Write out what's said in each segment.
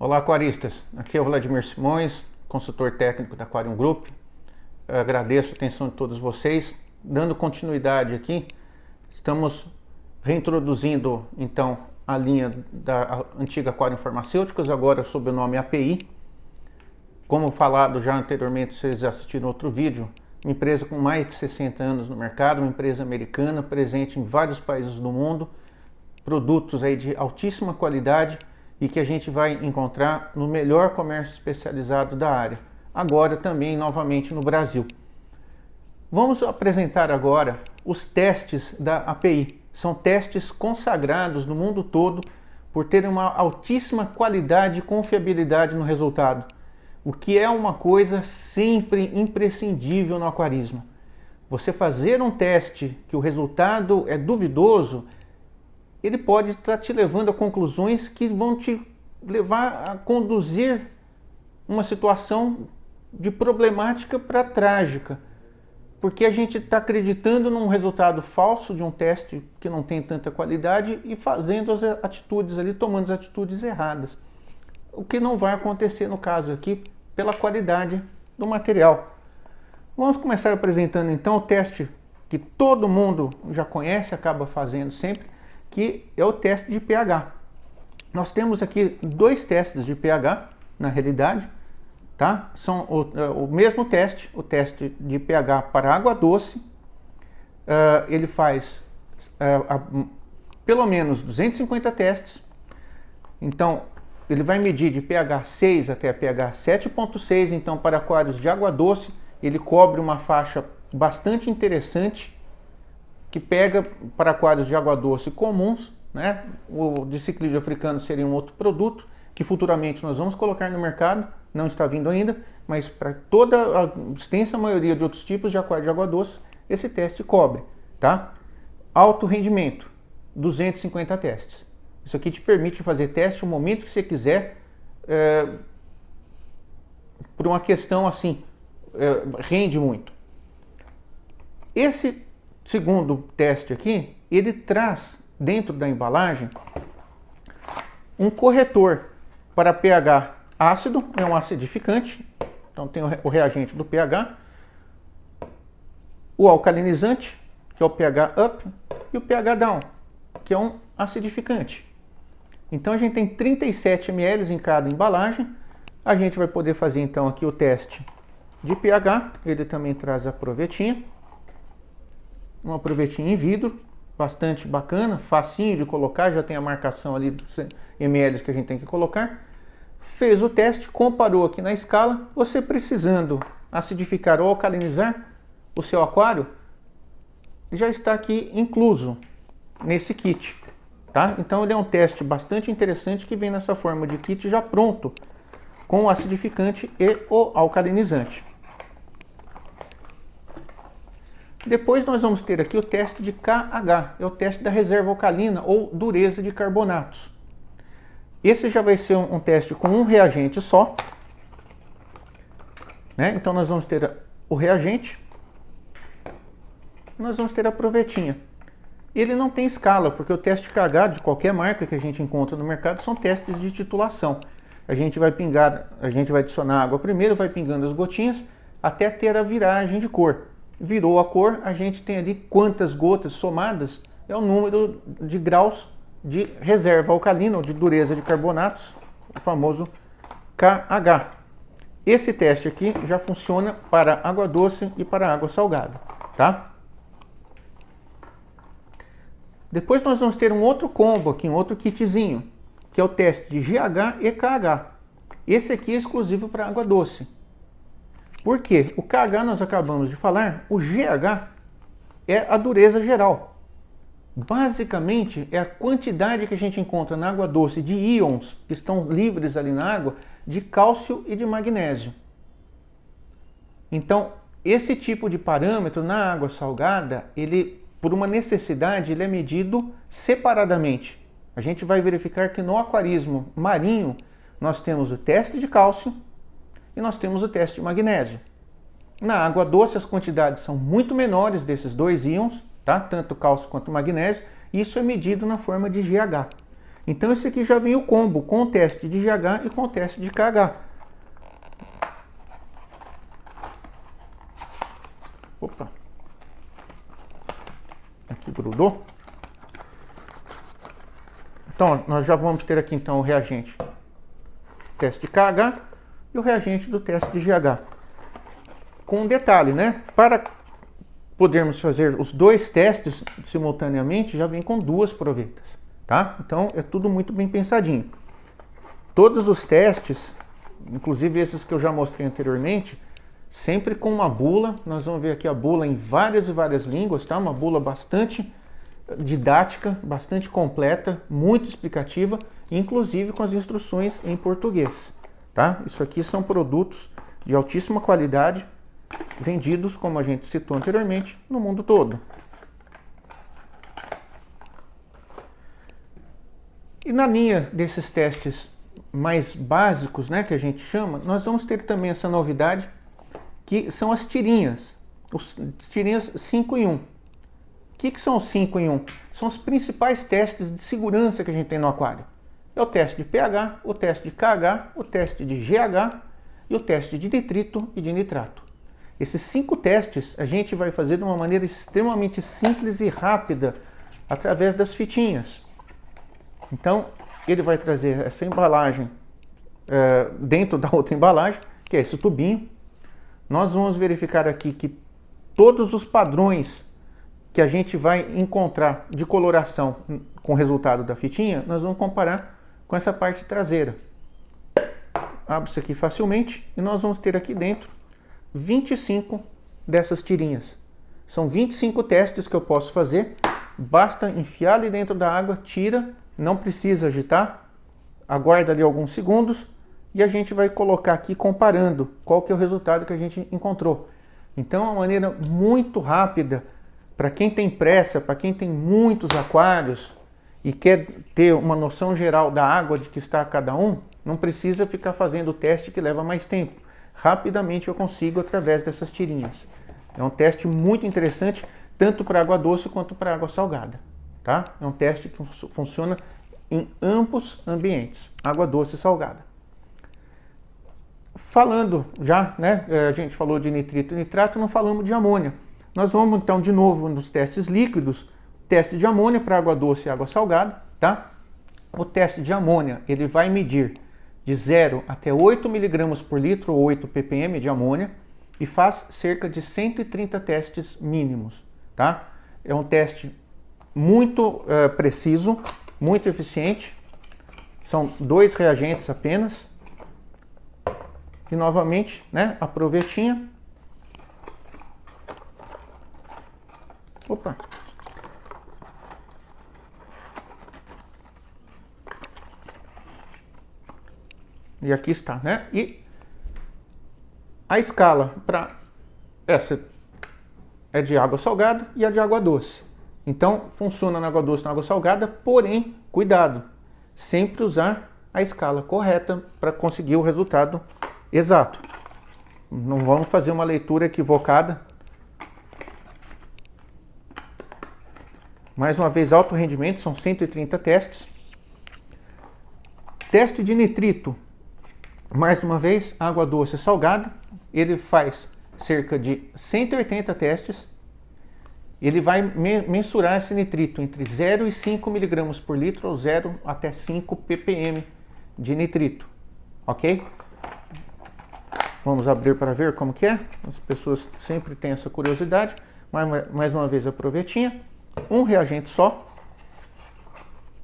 Olá, aquaristas. Aqui é o Vladimir Simões, consultor técnico da Aquarium Group. Eu agradeço a atenção de todos vocês. Dando continuidade aqui, estamos reintroduzindo então a linha da antiga Aquarium Farmacêuticos, agora sob o nome API. Como falado já anteriormente, vocês assistiram outro vídeo, uma empresa com mais de 60 anos no mercado, uma empresa americana, presente em vários países do mundo, produtos aí de altíssima qualidade e que a gente vai encontrar no melhor comércio especializado da área, agora também novamente no Brasil. Vamos apresentar agora os testes da API. São testes consagrados no mundo todo por terem uma altíssima qualidade e confiabilidade no resultado, o que é uma coisa sempre imprescindível no aquarismo. Você fazer um teste que o resultado é duvidoso, ele pode estar te levando a conclusões que vão te levar a conduzir uma situação de problemática para trágica, porque a gente está acreditando num resultado falso de um teste que não tem tanta qualidade e fazendo as atitudes ali, tomando as atitudes erradas. O que não vai acontecer no caso aqui, pela qualidade do material. Vamos começar apresentando então o teste que todo mundo já conhece, acaba fazendo sempre, que é o teste de pH. Nós temos aqui dois testes de pH, na realidade, tá? São o mesmo teste, o teste de pH para água doce. Ele faz pelo menos 250 testes. Então, ele vai medir de pH 6 até pH 7.6. Então, para aquários de água doce, ele cobre uma faixa bastante interessante, que pega para aquários de água doce comuns, né? O de ciclídeo africano seria um outro produto, que futuramente nós vamos colocar no mercado, não está vindo ainda, mas para toda a extensa maioria de outros tipos de aquário de água doce, esse teste cobre, tá? Alto rendimento, 250 testes. Isso aqui te permite fazer teste no momento que você quiser, por uma questão assim, rende muito. Esse segundo teste aqui, ele traz dentro da embalagem um corretor para pH ácido, é um acidificante, então tem o reagente do pH, o alcalinizante, que é o pH up, e o pH down, que é um acidificante. Então a gente tem 37 ml em cada embalagem. A gente vai poder fazer então aqui o teste de pH, ele também traz a provetinha. Uma provetinha em vidro, bastante bacana, facinho de colocar, já tem a marcação ali dos ml que a gente tem que colocar. Fez o teste, comparou aqui na escala, você precisando acidificar ou alcalinizar o seu aquário, já está aqui incluso nesse kit, tá? Então ele é um teste bastante interessante que vem nessa forma de kit já pronto, com o acidificante e o alcalinizante. Depois nós vamos ter aqui o teste de KH, é o teste da reserva alcalina ou dureza de carbonatos. Esse já vai ser um teste com um reagente só, né? Então nós vamos ter o reagente, nós vamos ter a provetinha. Ele não tem escala, porque o teste KH de qualquer marca que a gente encontra no mercado são testes de titulação. A gente vai adicionar água primeiro, vai pingando as gotinhas até ter a viragem de cor. Virou a cor, a gente tem ali quantas gotas somadas, é o número de graus de reserva alcalina ou de dureza de carbonatos, o famoso KH. Esse teste aqui já funciona para água doce e para água salgada, tá? Depois nós vamos ter um outro combo aqui, um outro kitzinho, que é o teste de GH e KH. Esse aqui é exclusivo para água doce. Por quê? O KH nós acabamos de falar, o GH é a dureza geral. Basicamente é a quantidade que a gente encontra na água doce de íons que estão livres ali na água de cálcio e de magnésio. Então, esse tipo de parâmetro na água salgada, ele, por uma necessidade, ele é medido separadamente. A gente vai verificar que no aquarismo marinho nós temos o teste de cálcio e nós temos o teste de magnésio. Na água doce as quantidades são muito menores desses dois íons, tá? Tanto cálcio quanto magnésio, e isso é medido na forma de GH. Então esse aqui já vem o combo com o teste de GH e com o teste de KH. Opa! Aqui grudou. Então nós já vamos ter aqui então o reagente teste de KH e o reagente do teste de GH. Com um detalhe, né? Para podermos fazer os dois testes simultaneamente, já vem com duas provetas, tá? Então é tudo muito bem pensadinho. Todos os testes, inclusive esses que eu já mostrei anteriormente, sempre com uma bula. Nós vamos ver aqui a bula em várias e várias línguas, tá? Uma bula bastante didática, bastante completa, muito explicativa, inclusive com as instruções em português, tá? Isso aqui são produtos de altíssima qualidade, vendidos, como a gente citou anteriormente, no mundo todo. E na linha desses testes mais básicos, né, que a gente chama, nós vamos ter também essa novidade, que são as tirinhas, as tirinhas 5 em 1. O que são os 5 em 1? São os principais testes de segurança que a gente tem no aquário. É o teste de pH, o teste de KH, o teste de GH e o teste de nitrito e de nitrato. Esses 5 testes a gente vai fazer de uma maneira extremamente simples e rápida, através das fitinhas. Então, ele vai trazer essa embalagem dentro da outra embalagem, que é esse tubinho. Nós vamos verificar aqui que todos os padrões que a gente vai encontrar de coloração com o resultado da fitinha, nós vamos comparar com essa parte traseira. Abre isso aqui facilmente e nós vamos ter aqui dentro 25 dessas tirinhas. São 25 testes que eu posso fazer. Basta enfiar ali dentro da água, tira, não precisa agitar, aguarda ali alguns segundos e a gente vai colocar aqui comparando qual que é o resultado que a gente encontrou. Então é uma maneira muito rápida para quem tem pressa, para quem tem muitos aquários e quer ter uma noção geral da água de que está cada um, não precisa ficar fazendo o teste que leva mais tempo. Rapidamente eu consigo através dessas tirinhas. É um teste muito interessante, tanto para água doce quanto para água salgada, tá? É um teste que funciona em ambos ambientes, água doce e salgada. Falando já, né, a gente falou de nitrito e nitrato, não falamos de amônia. Nós vamos então de novo nos testes líquidos, teste de amônia para água doce e água salgada, tá? O teste de amônia, ele vai medir de 0 até 8 mg por litro ou 8 ppm de amônia e faz cerca de 130 testes mínimos, tá? É um teste muito preciso, muito eficiente. São 2 reagentes apenas. E novamente, né, a provetinha. Opa! E aqui está, né? E a escala para essa é de água salgada e a de água doce. Então, funciona na água doce e na água salgada, porém, cuidado, sempre usar a escala correta para conseguir o resultado exato. Não vamos fazer uma leitura equivocada. Mais uma vez, alto rendimento, são 130 testes. Teste de nitrito. Mais uma vez, água doce e salgada. Ele faz cerca de 180 testes. Ele vai mensurar esse nitrito entre 0 e 5 mg por litro, ou 0 até 5 ppm de nitrito. Ok? Vamos abrir para ver como que é. As pessoas sempre têm essa curiosidade. Mais uma vez a provetinha. Um reagente só.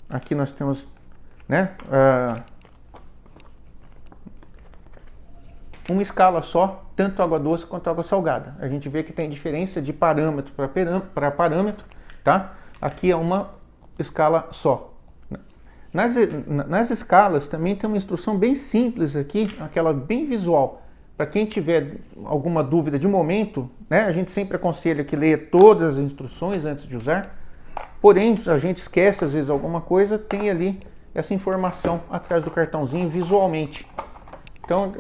Aqui nós temos, né, uma escala só, tanto água doce quanto água salgada. A gente vê que tem diferença de parâmetro para parâmetro, tá? Aqui é uma escala só. Nas escalas também tem uma instrução bem simples aqui, aquela bem visual. Para quem tiver alguma dúvida de momento, né, a gente sempre aconselha que leia todas as instruções antes de usar. Porém, a gente esquece às vezes alguma coisa, tem ali essa informação atrás do cartãozinho visualmente. Então,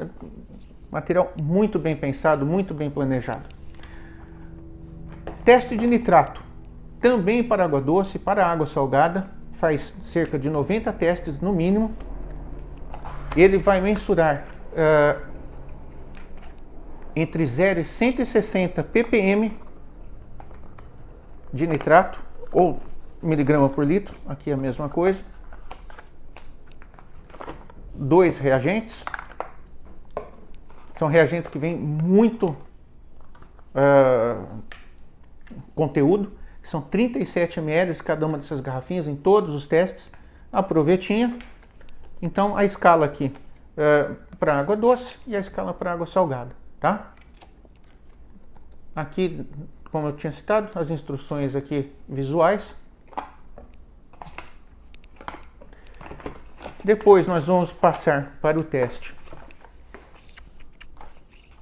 material muito bem pensado, muito bem planejado. Teste de nitrato. Também para água doce, para água salgada, faz cerca de 90 testes no mínimo. Ele vai mensurar entre 0 e 160 ppm de nitrato, ou miligrama por litro, aqui é a mesma coisa. 2 reagentes, são reagentes que vêm muito conteúdo, são 37 ml cada uma dessas garrafinhas em todos os testes. A provetinha, então a escala aqui para água doce e a escala para água salgada, tá? Aqui, como eu tinha citado, as instruções aqui visuais. Depois nós vamos passar para o teste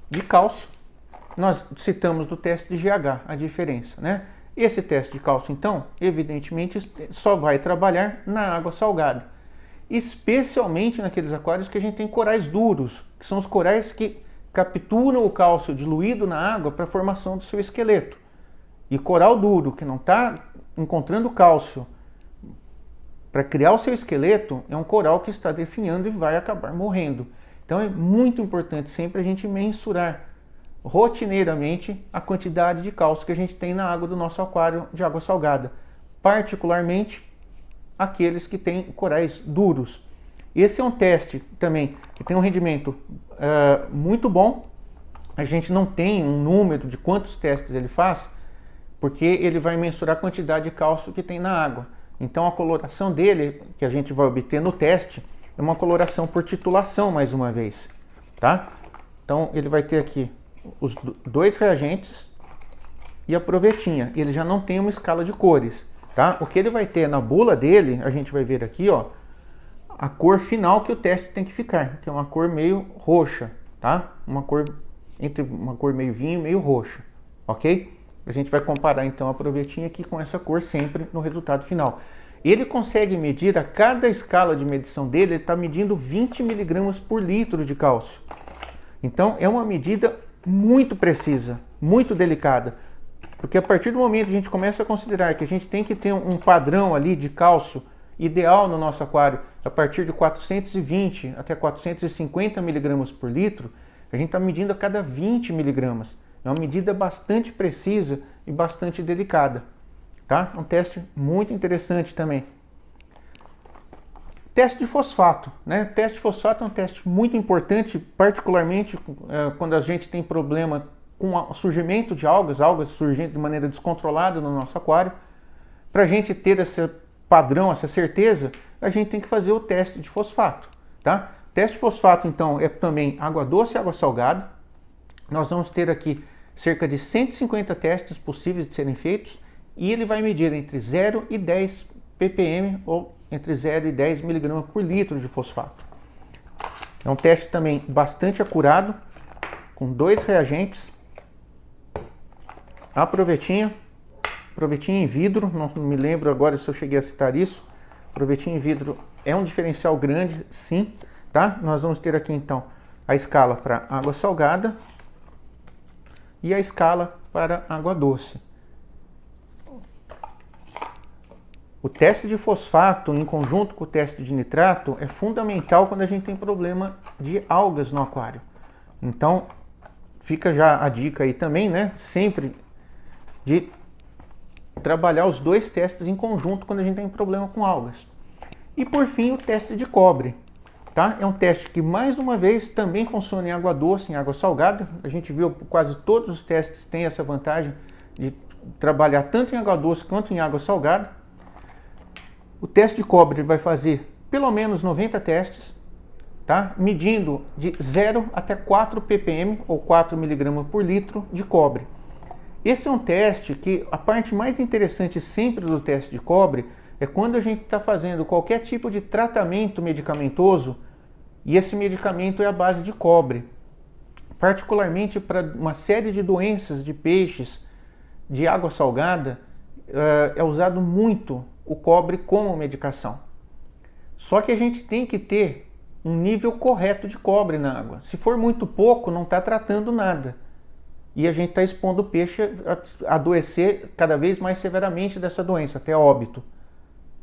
de cálcio. Nós citamos do teste de GH a diferença, né? Esse teste de cálcio, então, evidentemente só vai trabalhar na água salgada, especialmente naqueles aquários que a gente tem corais duros, que são os corais que capturam o cálcio diluído na água para a formação do seu esqueleto. E coral duro, que não está encontrando cálcio para criar o seu esqueleto, é um coral que está definhando e vai acabar morrendo. Então é muito importante sempre a gente mensurar rotineiramente a quantidade de cálcio que a gente tem na água do nosso aquário de água salgada, particularmente aqueles que têm corais duros. Esse é um teste também que tem um rendimento muito bom. A gente não tem um número de quantos testes ele faz, porque ele vai mensurar a quantidade de cálcio que tem na água. Então a coloração dele, que a gente vai obter no teste, é uma coloração por titulação, mais uma vez, tá? Então ele vai ter aqui os 2 reagentes e a provetinha. Ele já não tem uma escala de cores, tá? O que ele vai ter na bula dele, a gente vai ver aqui, ó, a cor final que o teste tem que ficar, que é uma cor meio roxa, tá? Uma cor entre uma cor meio vinho e meio roxa, ok? A gente vai comparar então a provetinha aqui com essa cor sempre no resultado final. Ele consegue medir, a cada escala de medição dele, ele está medindo 20 mg por litro de cálcio. Então é uma medida muito precisa, muito delicada, porque a partir do momento que a gente começa a considerar que a gente tem que ter um padrão ali de cálcio ideal no nosso aquário, a partir de 420 até 450 mg por litro, a gente está medindo a cada 20 mg. É uma medida bastante precisa e bastante delicada, tá? Um teste muito interessante também. Teste de fosfato, né? Teste de fosfato é um teste muito importante, particularmente quando a gente tem problema com o surgimento de algas surgindo de maneira descontrolada no nosso aquário. Para a gente ter esse padrão, essa certeza, a gente tem que fazer o teste de fosfato, tá? Teste de fosfato, então, é também água doce e água salgada. Nós vamos ter aqui cerca de 150 testes possíveis de serem feitos e ele vai medir entre 0 e 10 ppm ou entre 0 e 10 mg por litro de fosfato. É um teste também bastante acurado, com 2 reagentes, a provetinha em vidro, não me lembro agora se eu cheguei a citar isso. Provetinha em vidro é um diferencial grande, sim, tá? Nós vamos ter aqui então a escala para água salgada e a escala para água doce. O teste de fosfato, em conjunto com o teste de nitrato, é fundamental quando a gente tem problema de algas no aquário. Então, fica já a dica aí também, né? Sempre de trabalhar os 2 testes em conjunto quando a gente tem problema com algas. E por fim, o teste de cobre, tá? É um teste que, mais uma vez, também funciona em água doce, em água salgada. A gente viu quase todos os testes têm essa vantagem de trabalhar tanto em água doce quanto em água salgada. O teste de cobre vai fazer pelo menos 90 testes, tá? Medindo de 0 até 4 ppm ou 4 mg por litro de cobre. Esse é um teste que a parte mais interessante sempre do teste de cobre é quando a gente está fazendo qualquer tipo de tratamento medicamentoso e esse medicamento é à base de cobre. Particularmente para uma série de doenças de peixes de água salgada, é usado muito o cobre como medicação. Só que a gente tem que ter um nível correto de cobre na água. Se for muito pouco, não está tratando nada. E a gente está expondo o peixe a adoecer cada vez mais severamente dessa doença, até óbito.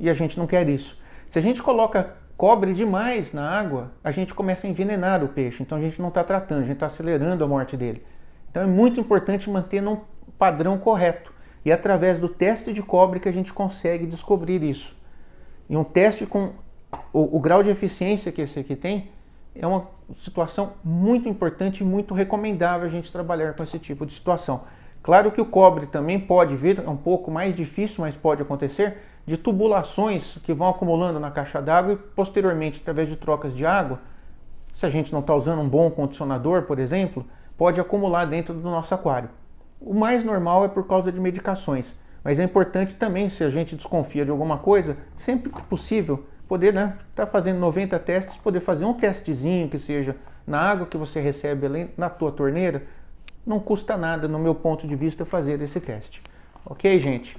e a gente não quer isso. Se a gente coloca cobre demais na água, a gente começa a envenenar o peixe, então a gente não está tratando, a gente está acelerando a morte dele. Então é muito importante manter num padrão correto, e é através do teste de cobre que a gente consegue descobrir isso. E um teste com o grau de eficiência que esse aqui tem, é uma situação muito importante e muito recomendável a gente trabalhar com esse tipo de situação. Claro que o cobre também pode vir, é um pouco mais difícil, mas pode acontecer, de tubulações que vão acumulando na caixa d'água e posteriormente, através de trocas de água, se a gente não está usando um bom condicionador, por exemplo, pode acumular dentro do nosso aquário. O mais normal é por causa de medicações, mas é importante também, se a gente desconfia de alguma coisa, sempre que possível, poder, tá fazendo 90 testes, poder fazer um testezinho que seja na água que você recebe ali na tua torneira. Não custa nada, no meu ponto de vista, fazer esse teste. Ok, gente?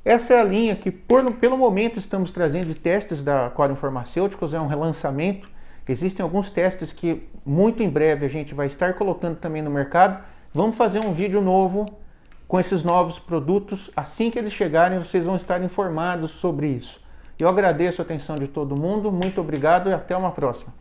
Essa é a linha que, pelo momento, estamos trazendo de testes da Aquarium Pharmaceuticals, é um relançamento. Existem alguns testes que, muito em breve, a gente vai estar colocando também no mercado. Vamos fazer um vídeo novo com esses novos produtos. Assim que eles chegarem, vocês vão estar informados sobre isso. Eu agradeço a atenção de todo mundo, muito obrigado e até uma próxima.